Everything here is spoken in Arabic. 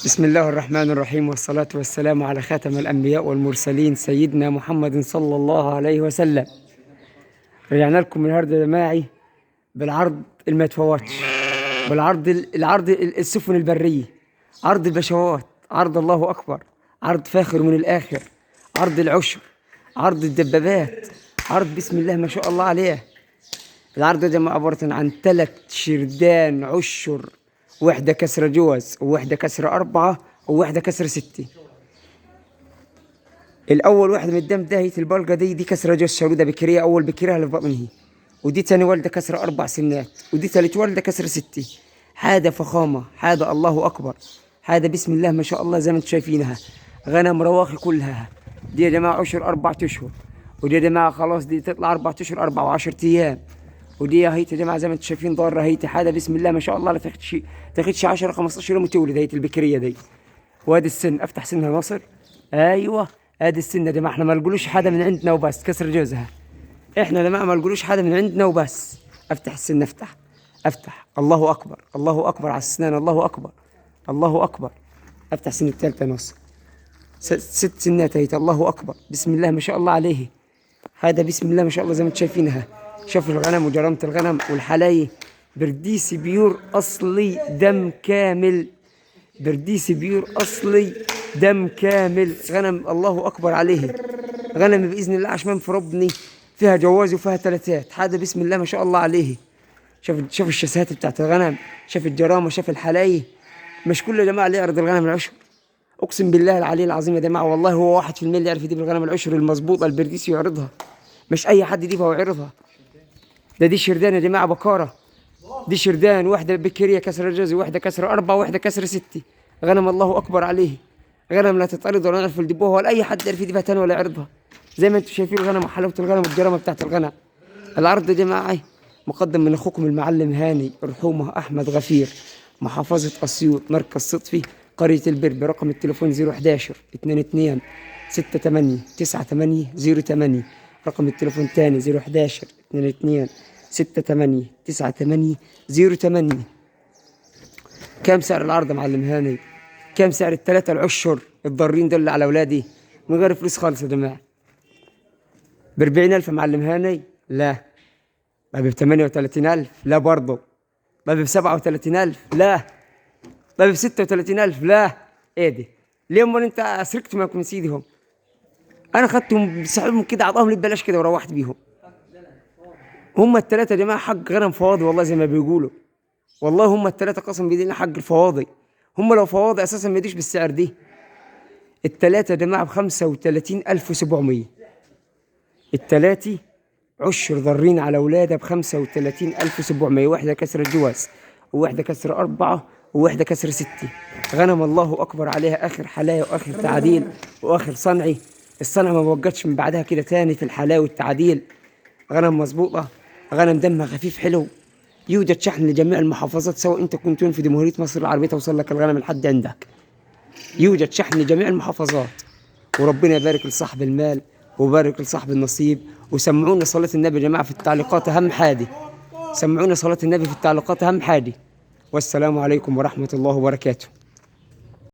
بسم الله الرحمن الرحيم، والصلاة والسلام على خاتم الأنبياء والمرسلين سيدنا محمد صلى الله عليه وسلم. رجعنا لكم النهارده يا جماعي بالعرض ما يتفوتش، بالعرض السفن البرية، عرض البشوات، عرض الله أكبر، عرض فاخر من الآخر، عرض العشر، عرض الدبابات، عرض بسم الله ما شاء الله عليه. العرض ده جماعة عبارة عن 3 شردان عشر، واحدة كسر جوز وواحدة كسر 4 وواحدة كسر 6. الأول واحدة من الدم ده هي البلقة دي كسر جوز شرودة بكرية، أول بكرية اللي في بطنه، ودي تاني والدة كسر 4 سنات، ودي تالت والدة كسر 6. حاجة فخامة، حاجة الله أكبر، حاجة بسم الله ما شاء الله زي ما انتم شايفينها. غنم رواخي كلها. دي يا جماعة عشر 4 أشهر، ودي يا جماعة خلاص دي تطلع 4 أشهر 4 و10 أيام. ودي هيت يا جماعه زي ما انتم شايفين ضاره هيت، حاجه بسم الله ما شاء الله لا تاخدش 10 15 يوم وتولد هيت البكريه دي. وادي السن، افتح سنها ناصر. ايوه ادي السن يا جماعه، احنا ما نقولوش حدا من عندنا وبس كسر جوزها، احنا يا جماعه ما نقولوش حدا من عندنا وبس. افتح السن، افتح الله اكبر، الله اكبر على السنان، الله اكبر، الله اكبر. افتح سن الثالثه ناصر. 6 سنات هيت، الله اكبر بسم الله ما شاء الله عليه. هذا بسم الله ما شاء الله زي ما انتم شايفينها. شوفوا الغنم وجرامة الغنم والحلاية، برديسي بيور أصلي دم كامل، برديسي بيور أصلي دم كامل. غنم الله أكبر عليه، غنم بإذن الله عشمان في ربني، فيها جواز وفيها تلاتات، حاجة بسم الله ما شاء الله عليه. شوف الشسات بتاعت الغنم، شوف الجرامة، شوف الحلاية. مش كل يا جماعة اللي يعرض الغنم العشر، أقسم بالله العلي العظيم يا جماعة، والله هو 1% اللي يعرف يجيب الغنم العشر المظبوطة البرديسي ويعرضها، مش أي حد يجيبها ويعرضها. دي شردان يا جماعة بكارة، دي شردان، واحدة بكرية كسر الجوز وواحدة كسر 4 وواحدة كسر 6. غنم الله أكبر عليه، غنم لا تتعرض ولا نعرف الدبوها ولا أي حد يعرف يجيبها تاني ولا يعرضها. زي ما انتم شايفين الغنم وحلاوة الغنم والجرامة بتاعت الغنم. العرض يا جماعة مقدم من أخوكم المعلم هاني رحومة أحمد غفير، محافظة أسيوط، مركز صدفي، قرية البر. برقم التليفون 011 22 68 98 08. رقم التليفون تاني 011 22 68 98 08. كم سعر العرض يا معلم هاني؟ كم سعر ال3 العشر الضارين دول على اولادي من غير فلوس خالص يا جماعه؟ ب40,000 يا معلم هاني؟ لا. طيب ب38,000؟ لا برضه. طيب ب37,000؟ لا. طيب ب36,000؟ لا. ايه دي؟ ليه امال انت سرقت من سيدهم؟ انا خدتهم بسحبهم كده، عطاهم لي ببلاش كده وروحت بيهم. هم ال3 يا جماعه حق غنم فواضي والله زي ما بيقولوا، والله هم ال3 قسم بايدينا حق الفواضي. هم لو فواضي اساسا ما يديش بالسعر دي. ال3 يا جماعه ب35,700. ال3 عشر ضارين على اولاده ب35,700، واحده كسر الجواز وواحده كسر 4 وواحده كسر 6. غنم الله اكبر عليها، اخر حلايا واخر تعديل واخر صنعي. الصنع ما بوجدش من بعدها كده تاني في الحلاوه والتعديل. غنم مظبوطه، غنم دمها خفيف حلو. يوجد شحن لجميع المحافظات، سواء انت كنت وين في جمهوريه مصر العربيه توصل لك الغنم لحد عندك. يوجد شحن لجميع المحافظات. وربنا يبارك لصاحب المال ويبارك لصاحب النصيب. وسمعونا صلاة النبي يا جماعة في التعليقات أهم حاجة، سمعونا صلاة النبي في التعليقات أهم حاجة. والسلام عليكم ورحمة الله وبركاته.